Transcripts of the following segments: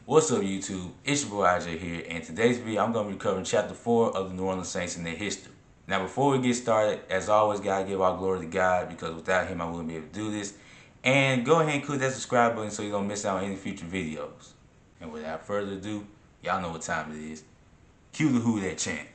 What's up, YouTube? It's your boy IJ here, and today's video I'm going to be covering Chapter 4 of the New Orleans Saints and their history. Now, before we get started, as always, gotta give all glory to God, because without Him I wouldn't be able to do this. And go ahead and click that subscribe button so you don't miss out on any future videos. And without further ado, y'all know what time it is. Cue the Who That chant.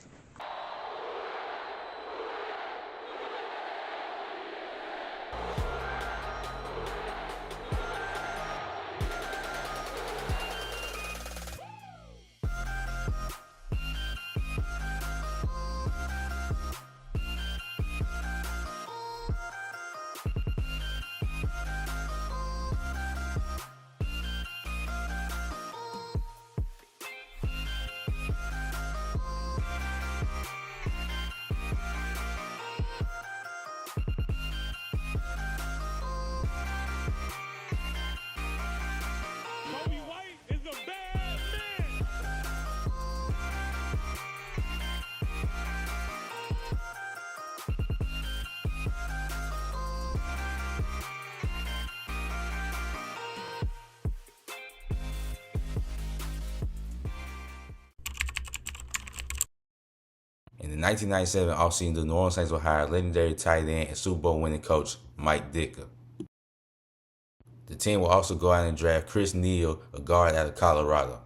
Kobe White is a bad man. In the 1997 offseason, the New Orleans Saints will hire legendary tight end and Super Bowl winning coach Mike Ditka. The team will also go out and draft Chris Neal, a guard out of Colorado.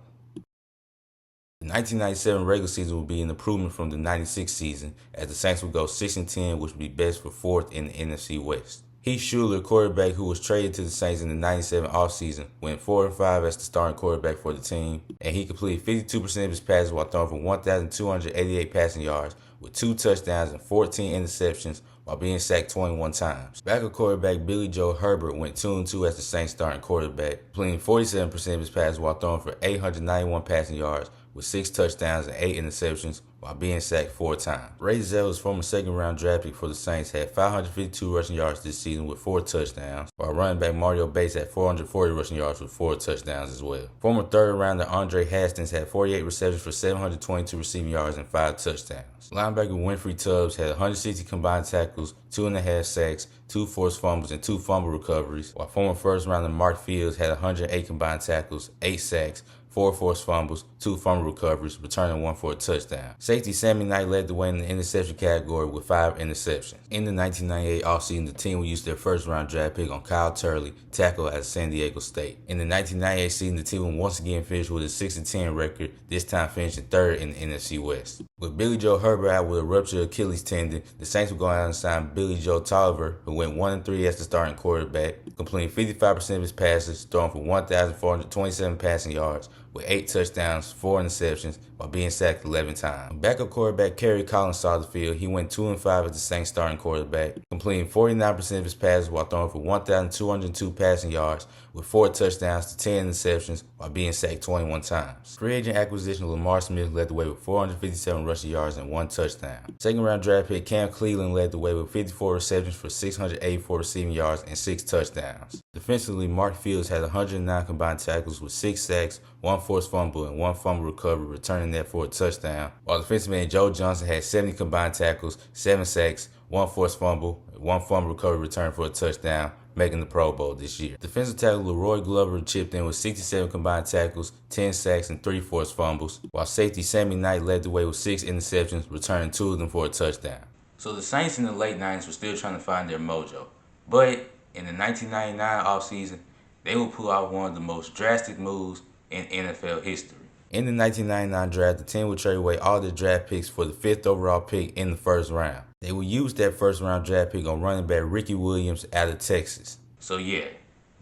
The 1997 regular season will be an improvement from the 96 season, as the Saints will go 6-10, which would be best for fourth in the NFC West. Heath Shuler, quarterback who was traded to the Saints in the 97 offseason, went 4-5 as the starting quarterback for the team, and he completed 52% of his passes while throwing for 1,288 passing yards, with 2 touchdowns and 14 interceptions, while being sacked 21 times. Backup quarterback Billy Joe Herbert went 2-2 as the Saints starting quarterback, completing 47% of his passes while throwing for 891 passing yards, with 6 touchdowns and 8 interceptions, while being sacked 4 times. Ray Zellers, former second-round draft pick for the Saints, had 552 rushing yards this season with 4 touchdowns, while running back Mario Bates had 440 rushing yards with 4 touchdowns as well. Former third-rounder Andre Hastings had 48 receptions for 722 receiving yards and 5 touchdowns. Linebacker Winfrey Tubbs had 160 combined tackles, 2.5 sacks, 2 forced fumbles, and 2 fumble recoveries, while former first-rounder Mark Fields had 108 combined tackles, 8 sacks, 4 forced fumbles, 2 fumble recoveries, returning 1 for a touchdown. Safety Sammy Knight led the way in the interception category with 5 interceptions. In the 1998 offseason, the team will use their first-round draft pick on Kyle Turley, tackle at San Diego State. In the 1998 season, the team will once again finish with a 6-10 record, this time finishing third in the NFC West. With Billy Joe Herbert out with a ruptured Achilles tendon, the Saints will go out and sign Billy Joe Tolliver, who went 1-3 as the starting quarterback, completing 55% of his passes, throwing for 1,427 passing yards, with 8 touchdowns, 4 interceptions, while being sacked 11 times. Backup quarterback Kerry Collins saw the field. He went 2-5 as the Saints starting quarterback, completing 49% of his passes while throwing for 1,202 passing yards, with 4 touchdowns to 10 interceptions, while being sacked 21 times. Free agent acquisition Lamar Smith led the way with 457 rushing yards and 1 touchdown. Second round draft pick Cam Cleveland led the way with 54 receptions for 684 receiving yards and 6 touchdowns. Defensively, Mark Fields had 109 combined tackles with 6 sacks, 1 forced fumble, and 1 fumble recovery, returning that for a touchdown, while defensive end Joe Johnson had 70 combined tackles, 7 sacks, 1 forced fumble, 1 fumble recovery, return for a touchdown, making the Pro Bowl this year. Defensive tackle Leroy Glover chipped in with 67 combined tackles, 10 sacks, and 3 forced fumbles, while safety Sammy Knight led the way with 6 interceptions, returning 2 of them for a touchdown. So the Saints in the late 90s were still trying to find their mojo, but in the 1999 offseason, they will pull out one of the most drastic moves in NFL history. In the 1999 draft, the team will trade away all their draft picks for the 5th overall pick in the first round. They will use that first round draft pick on running back Ricky Williams out of Texas. So yeah,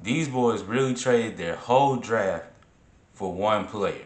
these boys really traded their whole draft for one player.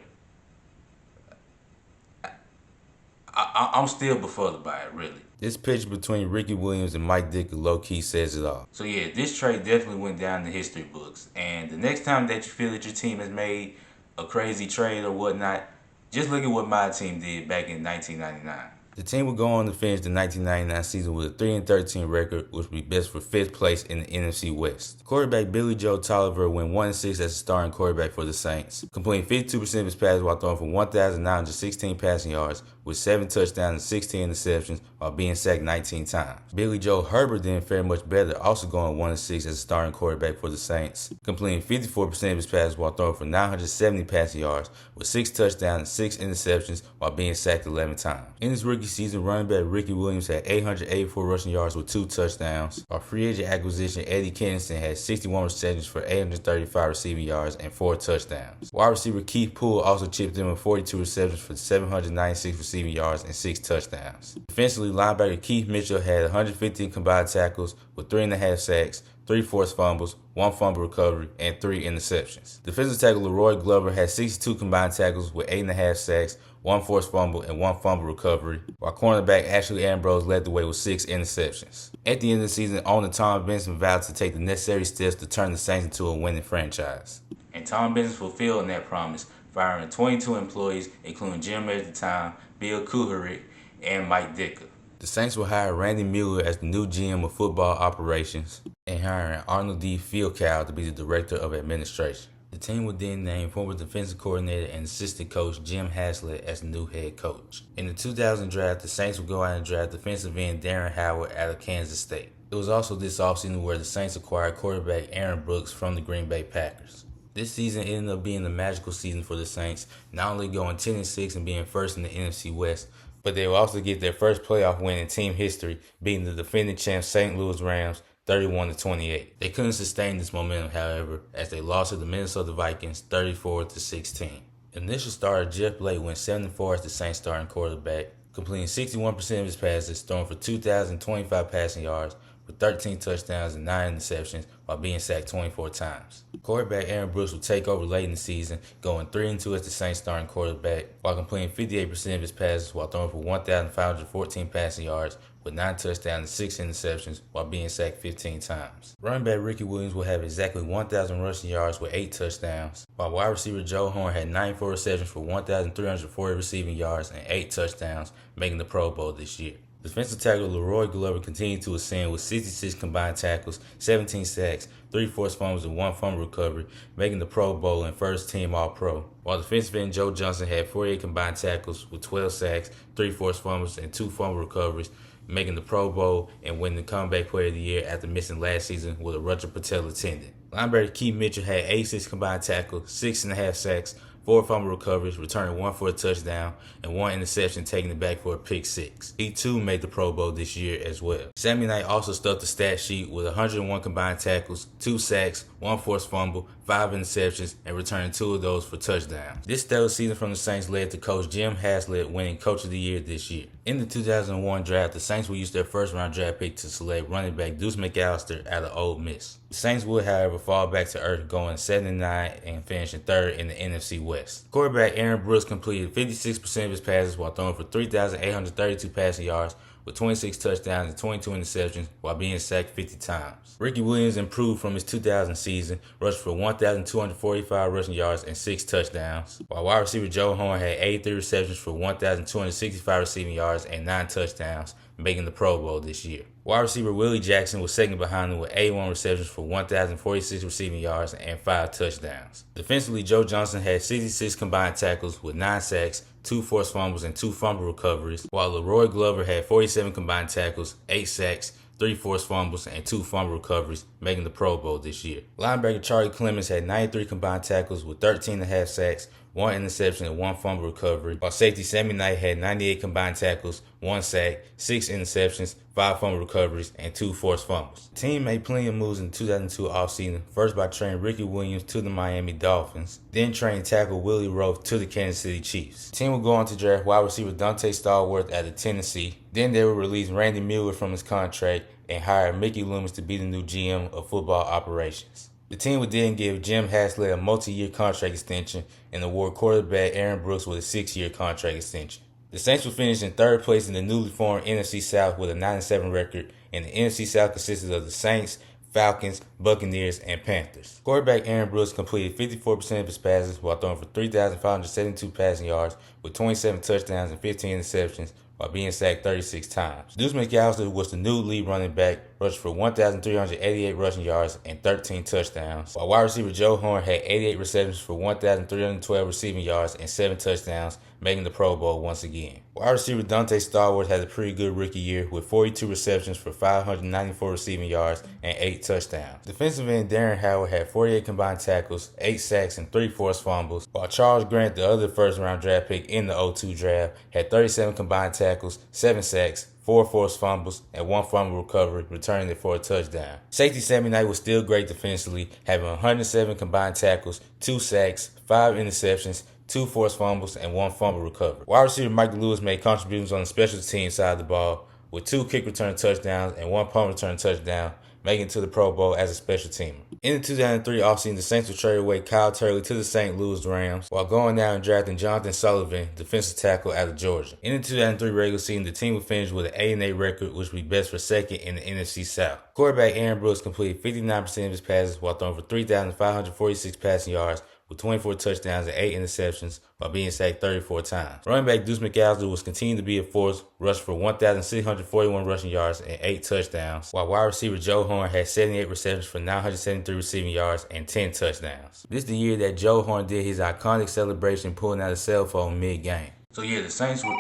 I'm still befuddled by it, really. This picture between Ricky Williams and Mike Ditka low-key says it all. So yeah, this trade definitely went down in the history books. And the next time that you feel that your team has made a crazy trade or whatnot, just look at what my team did back in 1999. The team would go on to finish the 1999 season with a 3-13 record, which would be best for 5th place in the NFC West. Quarterback Billy Joe Tolliver went 1-6 as a starting quarterback for the Saints, completing 52% of his passes while throwing for 1,916 passing yards, with 7 touchdowns and 16 interceptions while being sacked 19 times. Billy Joe Herbert didn't fare much better, also going 1-6 as a starting quarterback for the Saints, completing 54% of his passes while throwing for 970 passing yards, with 6 touchdowns and 6 interceptions while being sacked 11 times. In his rookie season, running back Ricky Williams had 884 rushing yards with 2 touchdowns, while free agent acquisition Eddie Kennison had 61 receptions for 835 receiving yards and 4 touchdowns. Wide receiver Keith Poole also chipped in with 42 receptions for 796 receiving yards and 6 touchdowns. Defensively, linebacker Keith Mitchell had 115 combined tackles with 3.5 sacks, 3 forced fumbles, 1 fumble recovery, and 3 interceptions. Defensive tackle Leroy Glover had 62 combined tackles with 8.5 sacks, 1 forced fumble, and 1 fumble recovery, while cornerback Ashley Ambrose led the way with 6 interceptions. At the end of the season, owner Tom Benson vowed to take the necessary steps to turn the Saints into a winning franchise. And Tom Benson fulfilled that promise, firing 22 employees, including GM at the time, Bill Kuharic, and Mike Ditka. The Saints will hire Randy Mueller as the new GM of football operations and hiring Arnold D. Fielkow to be the director of administration. The team would then name former defensive coordinator and assistant coach Jim Haslett as the new head coach. In the 2000 draft, the Saints would go out and draft defensive end Darren Howard out of Kansas State. It was also this offseason where the Saints acquired quarterback Aaron Brooks from the Green Bay Packers. This season ended up being a magical season for the Saints, not only going 10-6 and being first in the NFC West, but they will also get their first playoff win in team history, beating the defending champs St. Louis Rams 31-28. They couldn't sustain this momentum, however, as they lost to the Minnesota Vikings 34-16. Initial starter Jeff Blake went 7-4 as the Saints starting quarterback, completing 61% of his passes, throwing for 2,025 passing yards, with 13 touchdowns and 9 interceptions while being sacked 24 times. Quarterback Aaron Brooks will take over late in the season, going 3-2 as the Saints starting quarterback, while completing 58% of his passes while throwing for 1,514 passing yards, with 9 touchdowns and 6 interceptions while being sacked 15 times. Running back Ricky Williams will have exactly 1,000 rushing yards with 8 touchdowns, while wide receiver Joe Horn had 94 receptions for 1,340 receiving yards and 8 touchdowns, making the Pro Bowl this year. Defensive tackle Leroy Glover continued to ascend with 66 combined tackles, 17 sacks, 3 forced fumbles, and 1 fumble recovery, making the Pro Bowl and first team All-Pro. While defensive end Joe Johnson had 48 combined tackles with 12 sacks, 3 forced fumbles, and 2 fumble recoveries, making the Pro Bowl and winning the Comeback Player of the Year after missing last season with a ruptured patella tendon. Linebacker Keith Mitchell had 86 combined tackles, 6.5 sacks, 4 fumble recoveries, returning 1 for a touchdown, and 1 interception, taking it back for a pick 6. He too made the Pro Bowl this year as well. Sammy Knight also stuffed the stat sheet with 101 combined tackles, 2 sacks, 1 forced fumble, 5 interceptions, and returning 2 of those for touchdowns. This stellar season from the Saints led to coach Jim Haslett winning Coach of the Year this year. In the 2001 draft, the Saints will use their first-round draft pick to select running back Deuce McAllister out of Ole Miss. The Saints would, however, fall back to earth, going 7-9 and finishing third in the NFC West. Quarterback Aaron Brooks completed 56% of his passes while throwing for 3,832 passing yards, with 26 touchdowns and 22 interceptions while being sacked 50 times. Ricky Williams improved from his 2000 season, rushed for 1,245 rushing yards and 6 touchdowns, while wide receiver Joe Horn had 83 receptions for 1,265 receiving yards and 9 touchdowns, making the Pro Bowl this year. Wide receiver Willie Jackson was second behind him with 81 receptions for 1,046 receiving yards and 5 touchdowns. Defensively, Joe Johnson had 66 combined tackles with 9 sacks, 2 forced fumbles, and 2 fumble recoveries, while Leroy Glover had 47 combined tackles, 8 sacks, 3 forced fumbles, and 2 fumble recoveries, making the Pro Bowl this year. Linebacker Charlie Clemens had 93 combined tackles with 13.5 sacks, 1 interception, and 1 fumble recovery, while safety Sammy Knight had 98 combined tackles, 1 sack, 6 interceptions, 5 fumble recoveries, and 2 forced fumbles. The team made plenty of moves in the 2002 offseason, first by trading Ricky Williams to the Miami Dolphins, then trading tackle Willie Roaf to the Kansas City Chiefs. The team would go on to draft wide receiver Dante Stallworth out of Tennessee, then they would release Randy Mueller from his contract and hire Mickey Loomis to be the new GM of football operations. The team would then give Jim Haslett a multi-year contract extension and award quarterback Aaron Brooks with a 6-year contract extension. The Saints would finish in third place in the newly formed NFC South with a 9-7 record, and the NFC South consisted of the Saints, Falcons, Buccaneers, and Panthers. Quarterback Aaron Brooks completed 54% of his passes while throwing for 3,572 passing yards with 27 touchdowns and 15 interceptions while being sacked 36 times. Deuce McAllister was the new lead running back, rushed for 1,388 rushing yards and 13 touchdowns, while wide receiver Joe Horn had 88 receptions for 1,312 receiving yards and 7 touchdowns, making the Pro Bowl once again. Wide receiver Dante Stallworth had a pretty good rookie year with 42 receptions for 594 receiving yards and 8 touchdowns. Defensive end Darren Howard had 48 combined tackles, 8 sacks, and 3 forced fumbles, while Charles Grant, the other first-round draft pick in the 02 draft, had 37 combined tackles, 7 sacks, 4 forced fumbles, and 1 fumble recovery, returning it for a touchdown. Safety Sammy Knight was still great defensively, having 107 combined tackles, 2 sacks, 5 interceptions, 2 forced fumbles, and 1 fumble recovery. Wide receiver Mike Lewis made contributions on the special teams side of the ball, with 2 kick return touchdowns and 1 punt return touchdown, making it to the Pro Bowl as a special teamer. In the 2003 offseason, the Saints would trade away Kyle Turley to the St. Louis Rams, while going down and drafting Jonathan Sullivan, defensive tackle out of Georgia. In the 2003 regular season, the team would finish with an 8-8 record, which would be best for second in the NFC South. Quarterback Aaron Brooks completed 59% of his passes while throwing for 3,546 passing yards, with 24 touchdowns and 8 interceptions, while being sacked 34 times. Running back Deuce McAllister was continuing to be a force, rushed for 1,641 rushing yards and 8 touchdowns, while wide receiver Joe Horn had 78 receptions for 973 receiving yards and 10 touchdowns. This is the year that Joe Horn did his iconic celebration pulling out a cell phone mid-game. So yeah, the Saints were...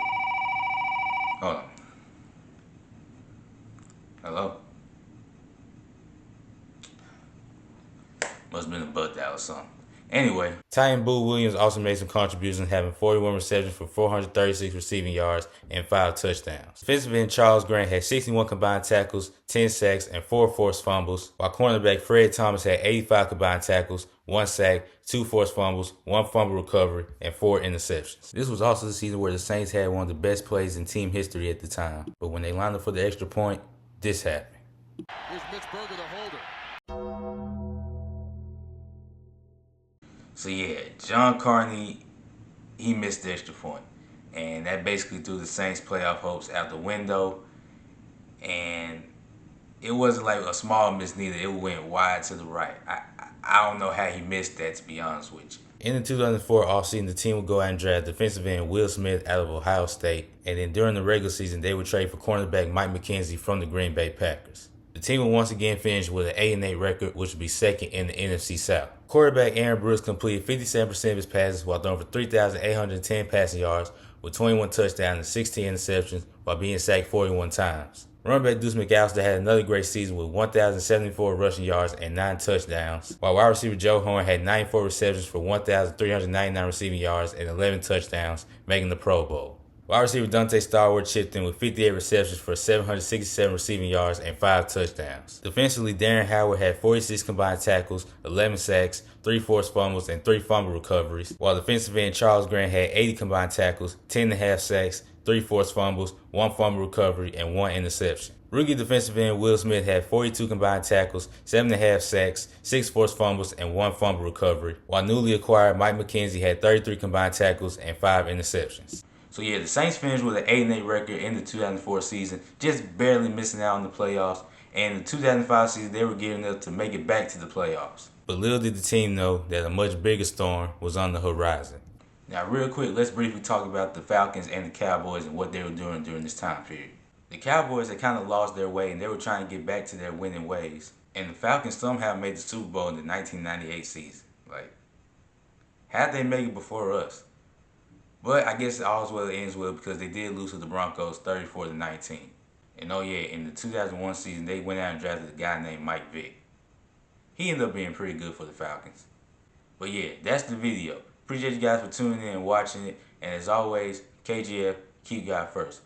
Hold on. Hello? Must have been a butt dial or something. Anyway, Titan Boo Williams also made some contributions, having 41 receptions for 436 receiving yards and 5 touchdowns. Defensive end Charles Grant had 61 combined tackles, 10 sacks, and 4 forced fumbles, while cornerback Fred Thomas had 85 combined tackles, 1 sack, 2 forced fumbles, 1 fumble recovery, and 4 interceptions. This was also the season where the Saints had one of the best plays in team history at the time, but when they lined up for the extra point, this happened. Here's Mitch Berger, the holder. So yeah, John Carney, he missed the extra point. And that basically threw the Saints' playoff hopes out the window. And it wasn't like a small miss neither. It went wide to the right. I don't know how he missed that, to be honest with you. In the 2004 offseason, the team would go out and draft defensive end Will Smith out of Ohio State. And then during the regular season, they would trade for cornerback Mike McKenzie from the Green Bay Packers. The team would once again finish with an 8-8 record, which would be second in the NFC South. Quarterback Aaron Brooks completed 57% of his passes while throwing for 3,810 passing yards, with 21 touchdowns and 16 interceptions, while being sacked 41 times. Running back Deuce McAllister had another great season with 1,074 rushing yards and 9 touchdowns, while wide receiver Joe Horn had 94 receptions for 1,399 receiving yards and 11 touchdowns, making the Pro Bowl. Wide receiver Dante Stallworth chipped in with 58 receptions for 767 receiving yards and 5 touchdowns. Defensively, Darren Howard had 46 combined tackles, 11 sacks, 3 forced fumbles, and 3 fumble recoveries, while defensive end Charles Grant had 80 combined tackles, 10.5 sacks, 3 forced fumbles, 1 fumble recovery, and 1 interception. Rookie defensive end Will Smith had 42 combined tackles, 7.5 sacks, 6 forced fumbles, and 1 fumble recovery, while newly acquired Mike McKenzie had 33 combined tackles and 5 interceptions. So yeah, the Saints finished with an 8-8 record in the 2004 season, just barely missing out on the playoffs. And in the 2005 season, they were gearing up to make it back to the playoffs. But little did the team know that a much bigger storm was on the horizon. Now, real quick, let's briefly talk about the Falcons and the Cowboys and what they were doing during this time period. The Cowboys had kind of lost their way, and they were trying to get back to their winning ways. And the Falcons somehow made the Super Bowl in the 1998 season. Like, how'd they make it before us? But I guess all's well that ends well, because they did lose to the Broncos 34-19. And oh yeah, in the 2001 season, they went out and drafted a guy named Mike Vick. He ended up being pretty good for the Falcons. But yeah, that's the video. Appreciate you guys for tuning in and watching it. And as always, KGF, keep God first.